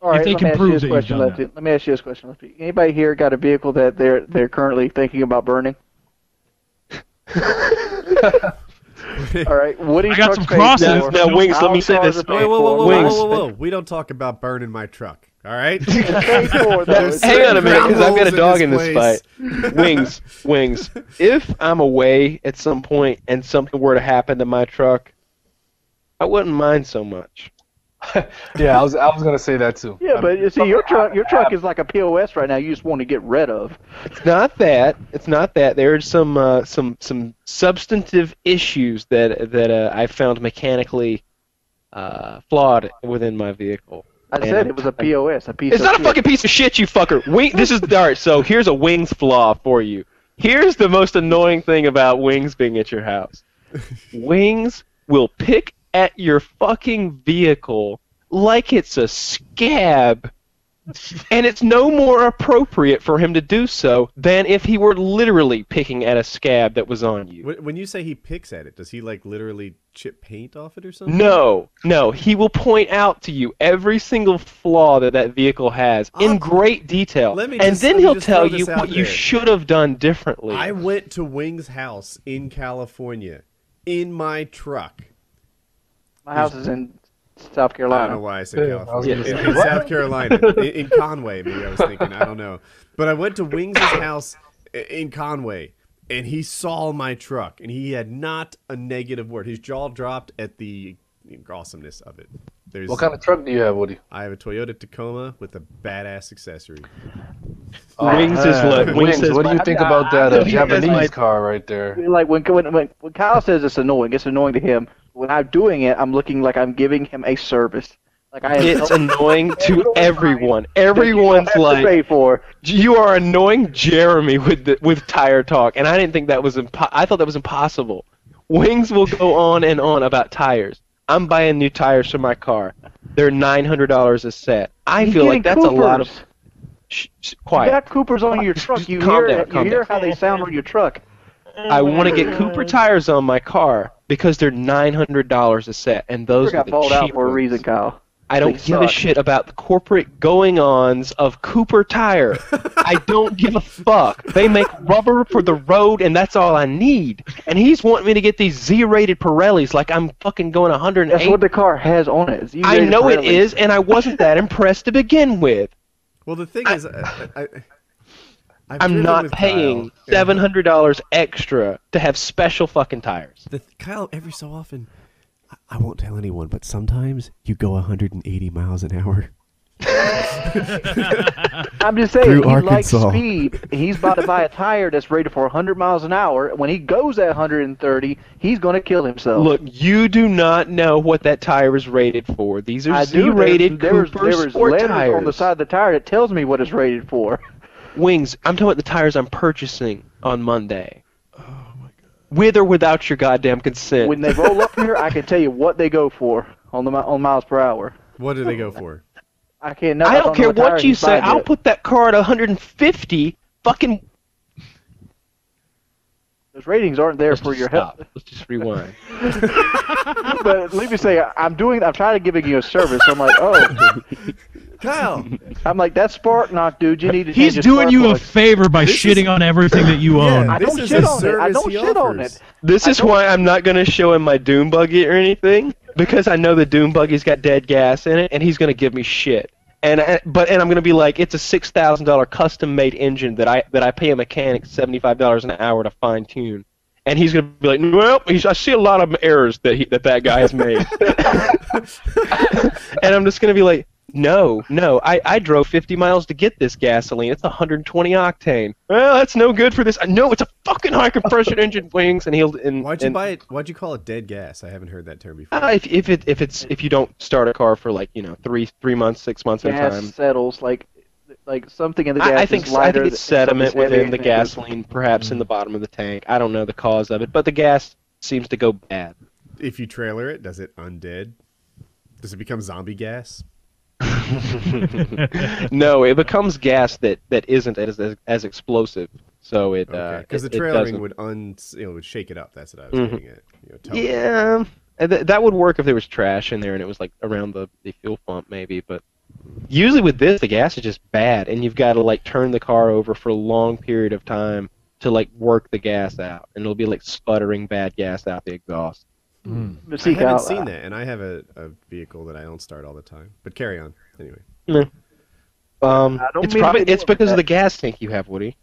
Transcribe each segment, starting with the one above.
All If right, they let me can ask you prove this that you've question, done Lefty. Let me ask you this question, Lefty. Anybody here got a vehicle that they're currently thinking about burning? All right, what do you I got some paid crosses. for? Now, Wings, let me House say cars this. are Whoa, paid whoa, whoa, for. whoa, whoa, Wings. whoa, whoa! We don't talk about burning my truck. All right. It's paid for, though. There's Hang on a minute, because I've got a ground dog in rules this place. fight. Wings. If I'm away at some point and something were to happen to my truck, I wouldn't mind so much. Yeah, I was gonna say that too. Yeah, I but mean, you see, your something truck happened. is like a POS right now. You just want to get rid of. It's not that. It's not that. There's some substantive issues that I found mechanically flawed within my vehicle. I said it was a POS, a piece It's of not a shit. fucking piece of shit, you fucker. This is all right. So here's a Wings flaw for you. Here's the most annoying thing about Wings being at your house. Wings will pick at your fucking vehicle like it's a scab, and it's no more appropriate for him to do so than if he were literally picking at a scab that was on you. When you say he picks at it, does he like literally chip paint off it or something? No, he will point out to you every single flaw that vehicle has in great detail, let me and just- then let me he'll just tell throw you this out what you there. should have done differently. I went to Wing's house in California in my truck. My house is in South I Carolina. don't know why I said Yeah, I was California. gonna In, say, in what? South Carolina. In Conway, maybe I was thinking. I don't know. But I went to Wings' house in Conway, and he saw my truck, and he had not a negative word. His jaw dropped at the awesomeness of it. What kind of truck do you have, Woody? I have a Toyota Tacoma with a badass accessory. Wings is like Wings, what do you think about that I- Japanese car right there? Like when Kyle says it's annoying to him. When I'm doing it, I'm looking like I'm giving him a service. Like I am. It's annoying to everyone. Everyone's have to like, pay for. you are annoying Jeremy with tire talk, and I didn't think that was I thought that was impossible. Wings will go on and on about tires. I'm buying new tires for my car. They're $900 a set. I He's feel like getting that's a lot of. Coopers. You You got Coopers on your truck. You Calm hear down, calm you hear down. how they sound on your truck. I want to get Cooper tires on my car because they're $900 a set, and Cooper those are got the balled cheap out for a ones. reason, Kyle. I don't They give a suck. shit about the corporate going-ons of Cooper Tire. I don't give a fuck. They make rubber for the road, and that's all I need. And he's wanting me to get these Z-rated Pirellis like I'm fucking going 108. That's what the car has on it. It's I U-rated know it Pirelli. is, and I wasn't that impressed to begin with. Well, the thing is, I've I'm driven not with paying Kyle, and $700 extra to have special fucking tires. Kyle, every so often, I won't tell anyone, but sometimes you go 180 miles an hour. I'm just saying, Through he likes Arkansas. speed. He's about to buy a tire that's rated for 100 miles an hour. When he goes at 130, he's going to kill himself. Look, you do not know what that tire is rated for. These are I do. Z-rated There's Cooper sport letters tires. on the side of the tire that tells me what it's rated for. Wings, I'm talking about the tires I'm purchasing on Monday. Oh my god. With or without your goddamn consent. When they roll up here, I can tell you what they go for on on miles per hour. What do they go for? I can't. No, I don't care know tire what you he's say. buying I'll yet. put that car at 150. Fucking. Those ratings aren't there Let's for just your stop. health. Let's just rewind. But let me say, I'm trying to giving you a service. I'm like, oh, Kyle, I'm like, that spark knock, dude. You need to He's change your doing spark you a plugs. favor by This shitting is- on everything that you own. Yeah. I This don't is shit a on it. I service don't he shit on offers. it. This is why I'm not going to show him my Doom buggy or anything, because I know the Doom buggy's got dead gas in it, and he's going to give me shit. And I'm going to be like, it's a $6,000 custom-made engine that I pay a mechanic $75 an hour to fine-tune. And he's going to be like, well, I see a lot of errors that guy has made. And I'm just going to be like, no, I drove 50 miles to get this gasoline. It's 120 octane. Well, that's no good for this. No, it's a fucking high compression engine, Wings. And why'd you buy it? Why'd you call it dead gas? I haven't heard that term before. if you don't start a car for like 3 months, 6 months at a Gas time. settles like something in the gas I think is lighter. it's sediment something's within heavier the than it is. gasoline, perhaps in the bottom of the tank. I don't know the cause of it, but the gas seems to go bad. If you trailer it, does it undead? Does it become zombie gas? No, it becomes gas that isn't as explosive. So it Because the it trailering doesn't. would shake it up. That's what I was getting at. Tell it. Yeah, and that would work if there was trash in there and it was like around the fuel pump maybe, but Usually with this, the gas is just bad, and you've got to like turn the car over for a long period of time to like work the gas out, and it'll be like sputtering bad gas out the exhaust. But I see, haven't Kyle, seen that, and I have a vehicle that I don't start all the time. But carry on anyway. Yeah. don't It's mean to probably be it's doing because of that. the gas tank you have, Woody.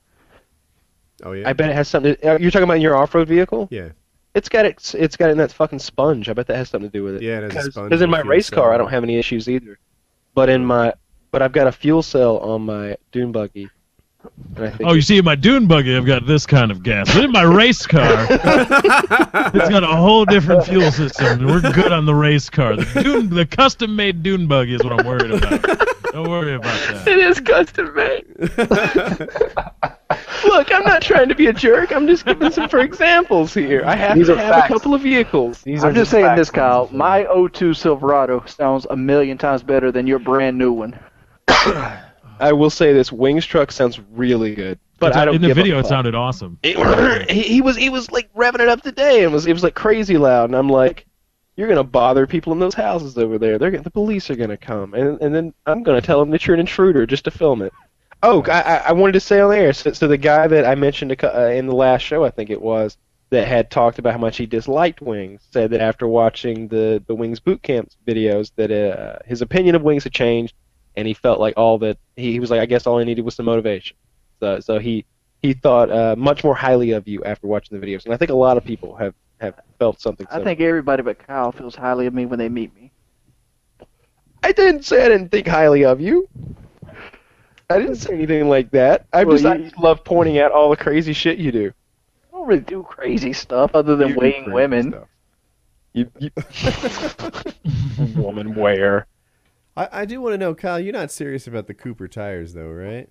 Oh yeah. I bet it has something. You're talking about your off-road vehicle? Yeah. It's got it in that fucking sponge. I bet that has something to do with it. Yeah, it has a sponge Because in and a my fuel race car, cell. I don't have any issues either. But I've got a fuel cell on my dune buggy. And I think Oh, you see, in my dune buggy, I've got this kind of gas. But in my race car, it's got a whole different fuel system. We're good on the race car. The custom-made dune buggy is what I'm worried about. Don't worry about that. it is custom made. Look, I'm not trying to be a jerk. I'm just giving some for examples here. I have These to are have facts. a couple of vehicles. These I'm are just saying facts, this, Kyle. ladies and My '02 Silverado sounds a million times better than your brand new one. I will say this: Wings truck sounds really good, but I don't. In the give a video, it fuck. sounded awesome. He was like revving it up today, and it was like crazy loud, and I'm like, you're gonna bother people in those houses over there. The police are gonna come, and then I'm gonna tell them that you're an intruder just to film it. Oh, I wanted to say on there. So the guy that I mentioned in the last show, I think it was, that had talked about how much he disliked Wings, said that after watching the Wings boot camp videos, that his opinion of Wings had changed, and he felt like he was like, I guess all I needed was some motivation. So he thought much more highly of you after watching the videos, and I think a lot of people have felt something I similar. think everybody but Kyle feels highly of me when they meet me. I didn't say I didn't think highly of you. I didn't say anything like that. I Well, just love pointing out all the crazy shit you do. I don't really do crazy stuff other than You do weighing crazy women. stuff. You woman where? I do want to know, Kyle. You're not serious about the Cooper tires, though, right?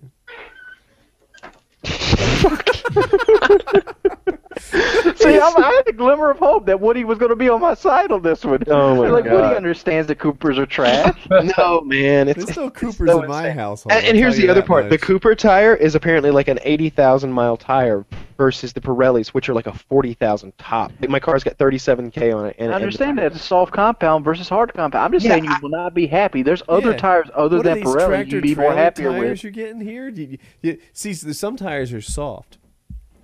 See, I had a glimmer of hope that Woody was going to be on my side on this one. Oh my like God. Woody understands that Coopers are trash. No, man. There's no Coopers so in my insane. household. And I'll here's tell you the other that part. The much. Cooper tire is apparently like an 80,000 mile tire versus the Pirellis, which are like a 40,000 top. Like, my car's got 37K on it. And, I understand that it's a soft compound versus hard compound. I'm just saying you will not be happy. There's other Yeah. tires other What are than these Pirelli tractor you'd be more trailer happier tires with. you're getting here? See, some tires are soft,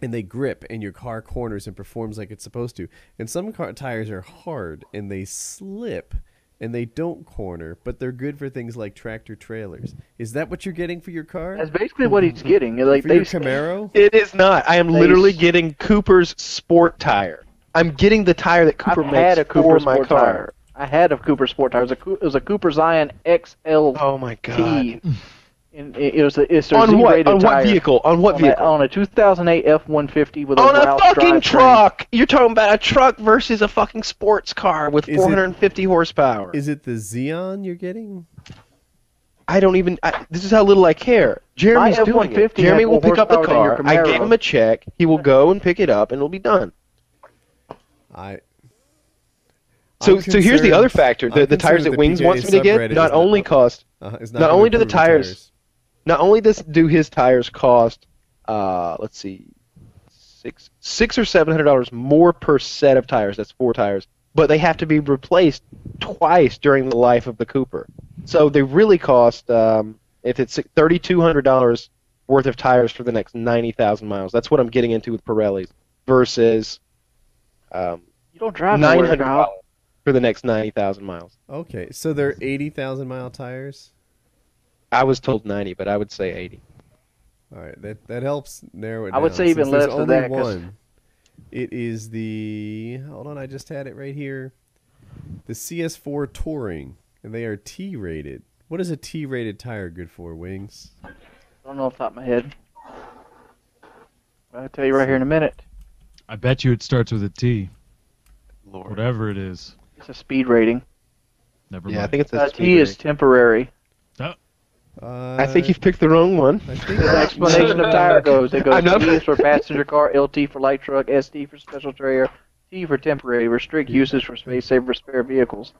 and they grip, and your car corners and performs like it's supposed to. And some car tires are hard, and they slip, and they don't corner, but they're good for things like tractor trailers. Is that what you're getting for your car? That's basically what he's getting. Like For your Camaro? It is not. I am They literally s- getting Cooper's sport tire. I'm getting the tire that Cooper I've makes had a Cooper for my sport car. tire. I had a Cooper sport tire. It was a Cooper Zion XLT. Oh my God. And it's a On what? Z-rated On what tire. vehicle? On what vehicle? On a 2008 F-150 with a On a Roush fucking drivetrain. truck! You're talking about a truck versus a fucking sports car with Is it- 450 horsepower. Is it the Xeon you're getting? I don't even. This is how little I care. Jeremy's My doing it. F-150 Jeremy had will more pick up the horsepower than car. your I Camaro. gave him a check. He will go and pick it up, and it'll be done. So here's the concerned- other factor. I'm The tires concerned that the Wings PKA wants me to get subreddit not is only cost. It's Not gonna only do the improve tires- Not only do his tires cost, let's see, $600 or $700 more per set of tires. That's 4 tires, but they have to be replaced twice during the life of the Cooper. So they really cost, if it's $3,200 worth of tires for the next 90,000 miles. That's what I'm getting into with Pirellis versus You don't drive nowhere, $900 Kyle. for the next 90,000 miles. Okay, so they're 80,000 mile tires. I was told 90, but I would say 80. All right, that helps narrow it I would down, say even since there's less for only that, 'cause- one. It is the hold on, I just had it right here. The CS4 Touring, and they are T-rated. What is a T-rated tire good for, Wings? I don't know off the top of my head. I'll tell you right here in a minute. I bet you it starts with a T. Lord. Whatever it is. It's a speed rating. Never Yeah, I mind. think it's a T is temporary. I think you've picked the wrong one. I think The explanation of tire goes. It goes I'm not- T is for passenger car, LT for light truck, ST for special trailer, T for temporary, restrict uses for space saver spare vehicles.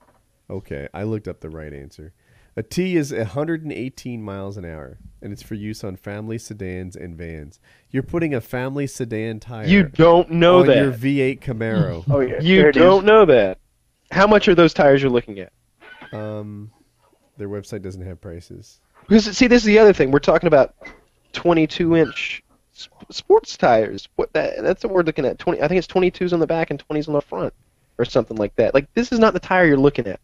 Okay, I looked up the right answer. A T is 118 miles an hour, and it's for use on family sedans and vans. You're putting a family sedan tire You don't know on that. your V8 Camaro. Oh yeah, You there it don't is. know that. How much are those tires you're looking at? Their website doesn't have prices. Because see, this is the other thing. We're talking about 22-inch sports tires. That's what we're looking at. 20. I think it's 22s on the back and 20s on the front, or something like that. Like this is not the tire you're looking at.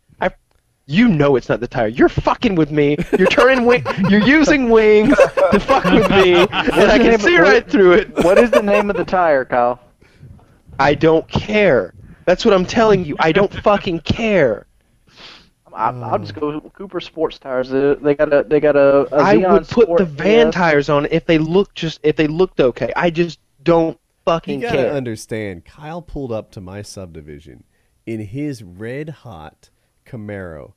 You know it's not the tire. You're fucking with me. You're turning You're using wings to fuck with me, and I can see right through it. What is the name of the tire, Kyle? I don't care. That's what I'm telling you. I don't fucking care. I'll just go with Cooper Sports tires. They got a I Xeon would put Sport the van AF. tires on if they looked okay. I just don't You fucking gotta care. understand, Kyle pulled up to my subdivision in his red hot Camaro.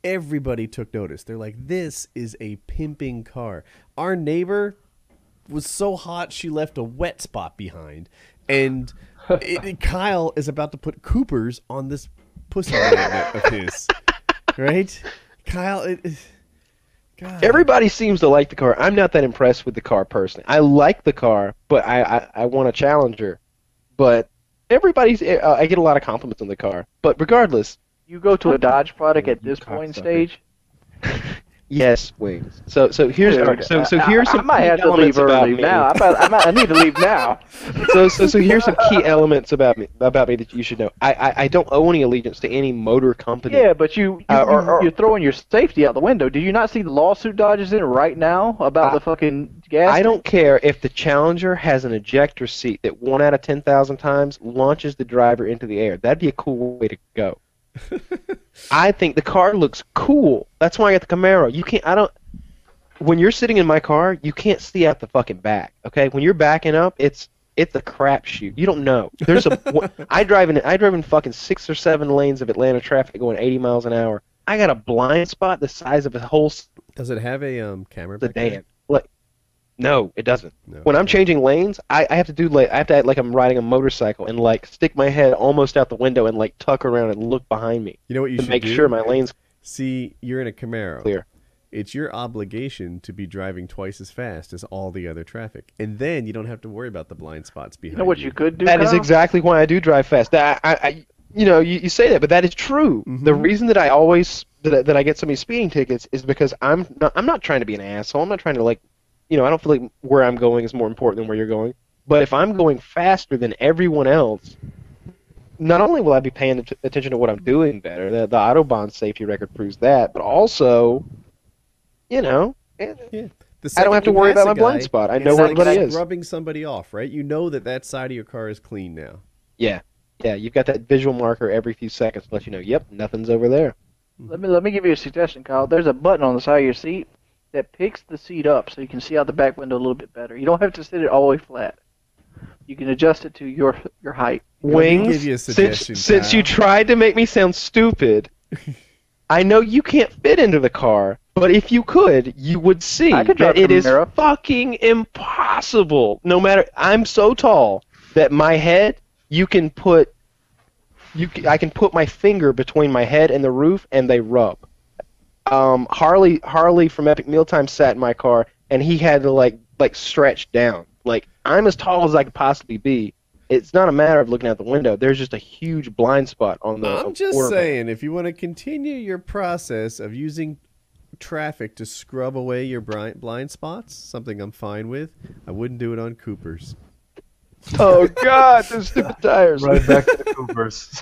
Everybody took notice. They're like, this is a pimping car. Our neighbor was so hot she left a wet spot behind. And Kyle is about to put Coopers on this pussy magnet of his. Right? Kyle, God. Everybody seems to like the car. I'm not that impressed with the car personally. I like the car, but I want a Challenger. But I get a lot of compliments on the car. But regardless, You go to a Dodge product at You this point in cocksucker. stage. yes, wings. So here's Dude, here's I some might key have to elements leave about early me. now. I need to leave now. So here's some key elements about me that you should know. I don't owe any allegiance to any motor company. Yeah, but you're throwing your safety out the window. Do you not see the lawsuit Dodge is in right now about the fucking gas? I don't care if the Challenger has an ejector seat that 1 out of 10,000 times launches the driver into the air. That'd be a cool way to go. I think the car looks cool. That's why I got the Camaro. When you're sitting in my car, you can't see out the fucking back. Okay, when you're backing up, it's a crapshoot. You don't know. I drive in fucking 6 or 7 lanes of Atlanta traffic going 80 miles an hour. I got a blind spot the size of a whole Does it have a camera back there? sedan. No, it doesn't. No. When I'm changing lanes, I have to act like I'm riding a motorcycle and like stick my head almost out the window and like tuck around and look behind me You know what you to should make do? sure my lane's See, you're in a Camaro. clear. It's your obligation to be driving twice as fast as all the other traffic, and then you don't have to worry about the blind spots behind You know what you could do? That is Kyle? exactly why I do drive fast. You say that, but that is true. Mhm. The reason that I get so many speeding tickets is because I'm not trying to be an asshole. I'm not trying to I don't feel like where I'm going is more important than where you're going. But if I'm going faster than everyone else, not only will I be paying attention to what I'm doing better, the Autobahn safety record proves that, but also, Yeah. I The don't second have to you worry pass about a my blind guy, spot. I it's know where like everybody is. rubbing somebody off, right? You know that side of your car is clean now. Yeah, you've got that visual marker every few seconds to let you know, yep, nothing's over there. Let me give you a suggestion, Kyle. There's a button on the side of your seat that picks the seat up so you can see out the back window a little bit better. You don't have to sit it all the way flat. You can adjust it to your height. Let me Wings, give you a suggestion, since you Kyle. tried to make me sound stupid, I know you can't fit into the car, but if you could, you would see I could drive that it is Camaro. fucking impossible. No matter, I'm so tall that my head, I can put my finger between my head and the roof, and they rub. Harley from Epic Mealtime sat in my car, and he had to like stretch down. Like, I'm as tall as I could possibly be. It's not a matter of looking out the window. There's just a huge blind spot on the. I'm just quarterback. saying, if you want to continue your process of using traffic to scrub away your blind spots, something I'm fine with, I wouldn't do it on Coopers. Oh God, those stupid tires. Right back to the Coopers.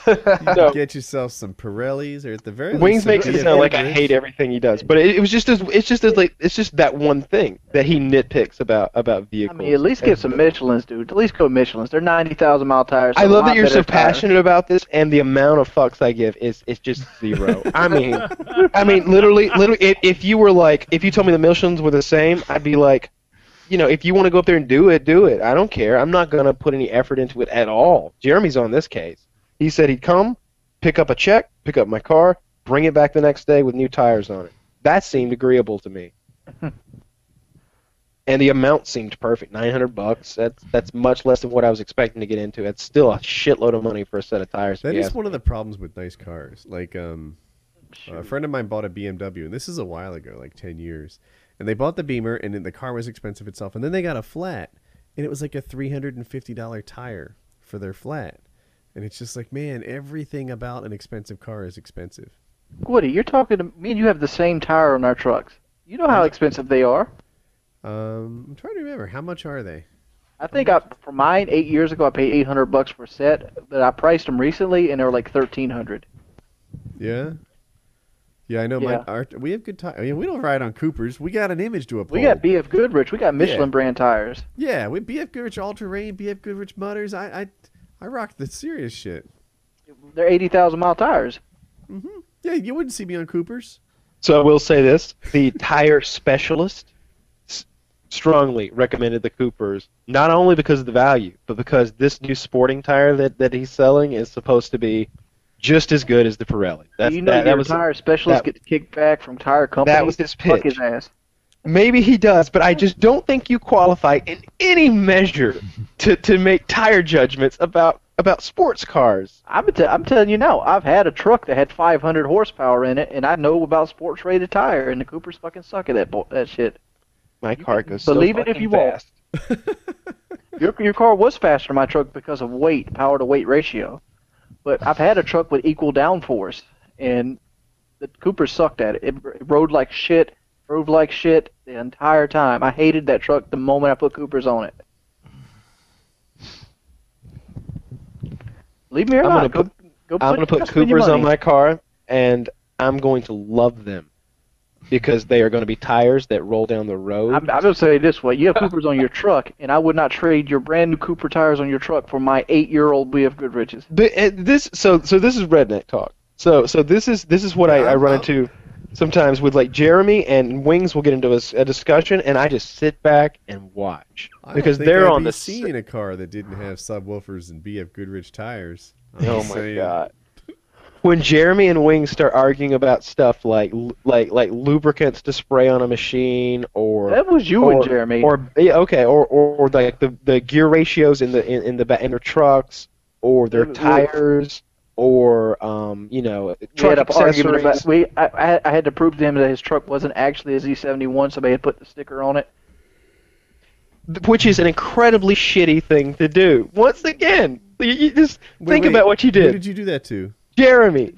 No. Get yourself some Pirellis, or at the very Wings least, makes some it sound like I Fiat hate everything he does, but it's just that one thing that he nitpicks about I vehicles. mean, at least get some Michelins, dude. At least go Michelins. They're 90,000 mile tires. I so a love lot that you're better so tires. passionate about this, and the amount of fucks I give is just zero. I mean, literally, if you told me the Michelins were the same, I'd be like, if you want to go up there and do it, do it. I don't care. I'm not gonna put any effort into it at all. Jeremy's on this case. He said he'd come, pick up a check, pick up my car, bring it back the next day with new tires on it. That seemed agreeable to me. And the amount seemed perfect. $900. That's much less than what I was expecting to get into. That's still a shitload of money for a set of tires. That if you is ask one me. of the problems with nice cars. Like, a friend of mine bought a BMW, and this is a while ago, like 10 years. And they bought the Beamer, and then the car was expensive itself. And then they got a flat, and it was like a $350 tire for their flat. And it's just like, man, everything about an expensive car is expensive. Woody, you're talking to me and you have the same tire on our trucks. You know how expensive they are. I'm trying to remember. How much are they? I think for mine 8 years ago I paid $800 for a set, but I priced them recently and they were like 1,300. Yeah. Yeah, I know. Yeah. We have good tires. I mean, we don't ride on Coopers. We got an image to uphold. We got BF Goodrich. We got Michelin brand tires. Yeah, we BF Goodrich All Terrain, BF Goodrich Mutters. I rock the serious shit. They're 80,000 mile tires. Yeah, you wouldn't see me on Coopers. So I will say this: the tire specialist strongly recommended the Coopers, not only because of the value, but because this new sporting tire that he's selling is supposed to be just as good as the Pirelli. You know your tire specialist gets kicked back from tire companies. That was his pitch. Fuck his ass. Maybe he does, but I just don't think you qualify in any measure to make tire judgments about sports cars. I'm telling you now, I've had a truck that had 500 horsepower in it, and I know about sports rated tire, and the Coopers fucking suck at that shit. My car goes believe so it if you fast. Your car was faster than my truck because of weight, power to weight ratio. But I've had a truck with equal downforce, and the Coopers sucked at it. It rode like shit, drove like shit the entire time. I hated that truck the moment I put Coopers on it. Leave me alone. I'm gonna put Coopers on my car, and I'm going to love them because they are going to be tires that roll down the road. I'm going to say it this way. You have Coopers on your truck, and I would not trade your brand new Cooper tires on your truck for my 8-year-old BF Goodriches. But this is redneck talk. So this is what I run into sometimes with like Jeremy and Wings will get into a discussion, and I just sit back and watch because they're on the scene in a car that didn't have subwoofers and BF Goodrich tires. Oh my god. When Jeremy and Wings start arguing about stuff like lubricants to spray on a machine, or that was you and Jeremy, or like the gear ratios in their trucks, or their tires, or truck accessories. I had to prove to him that his truck wasn't actually a Z71, so they had put the sticker on it, which is an incredibly shitty thing to do. Once again, you just think about what you did. Who did you do that to? Jeremy.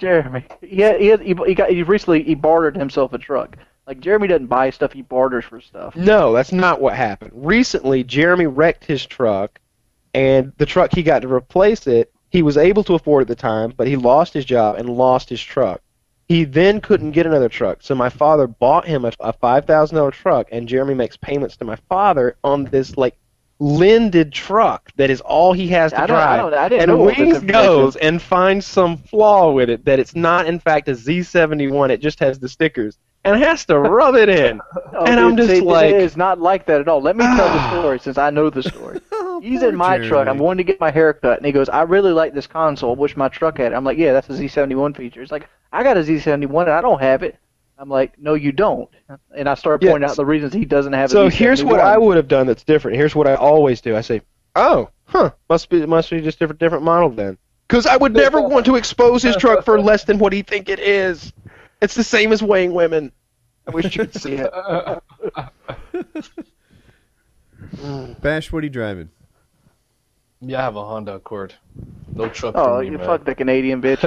He recently bartered himself a truck. Like, Jeremy doesn't buy stuff, he barters for stuff. No, that's not what happened. Recently, Jeremy wrecked his truck, and the truck he got to replace it, he was able to afford at the time, but he lost his job and lost his truck. He then couldn't get another truck, so my father bought him a $5,000 truck, and Jeremy makes payments to my father on this, like, lended truck that is all he has to drive. And Wings goes and finds some flaw with it, that it's not in fact a Z71, it just has the stickers, and has to rub it in. And I'm just like, it is not like that at all. Let me tell the story since I know the story. He's in my truck. I'm going to get my hair cut, and he goes, I really like this console. I wish my truck had it. I'm like, yeah, that's a Z71 feature. It's like, I got a Z71 and I don't have it. I'm like, no, you don't. And I started pointing out the reasons he doesn't have it. So here's what I would have done that's different. Here's what I always do. I say, must be just different model then. Because I would never want to expose his truck for less than what he think it is. It's the same as weighing women. I wish you could see it. Bash, what are you driving? Yeah, I have a Honda Accord. No truck for me, you man. fuck the Canadian bitch.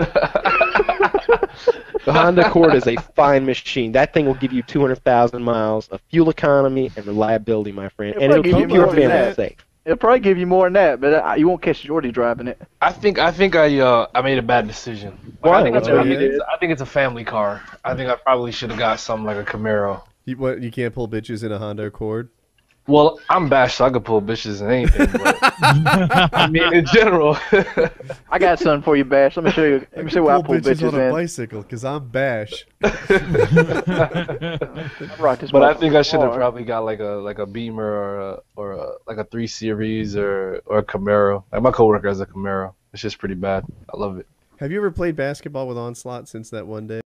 The Honda Accord is a fine machine. That thing will give you 200,000 miles of fuel economy and reliability, my friend. And it'll keep your family safe. It'll probably give you more than that, but you won't catch Jordy driving it. I think I made a bad decision. Why? I think it's a family car. I think I probably should have got something like a Camaro. You can't pull bitches in a Honda Accord? Well, I'm Bash, so I could pull bitches in anything. But I mean, in general. I got something for you, Bash. Let me show you. Let me see where I pull bitches on a in. bicycle, because I'm Bash. But I think I should have probably got like a Beamer or like a 3 Series or a Camaro. Like my coworker has a Camaro. It's just pretty bad. I love it. Have you ever played basketball with Onslaught since that one day?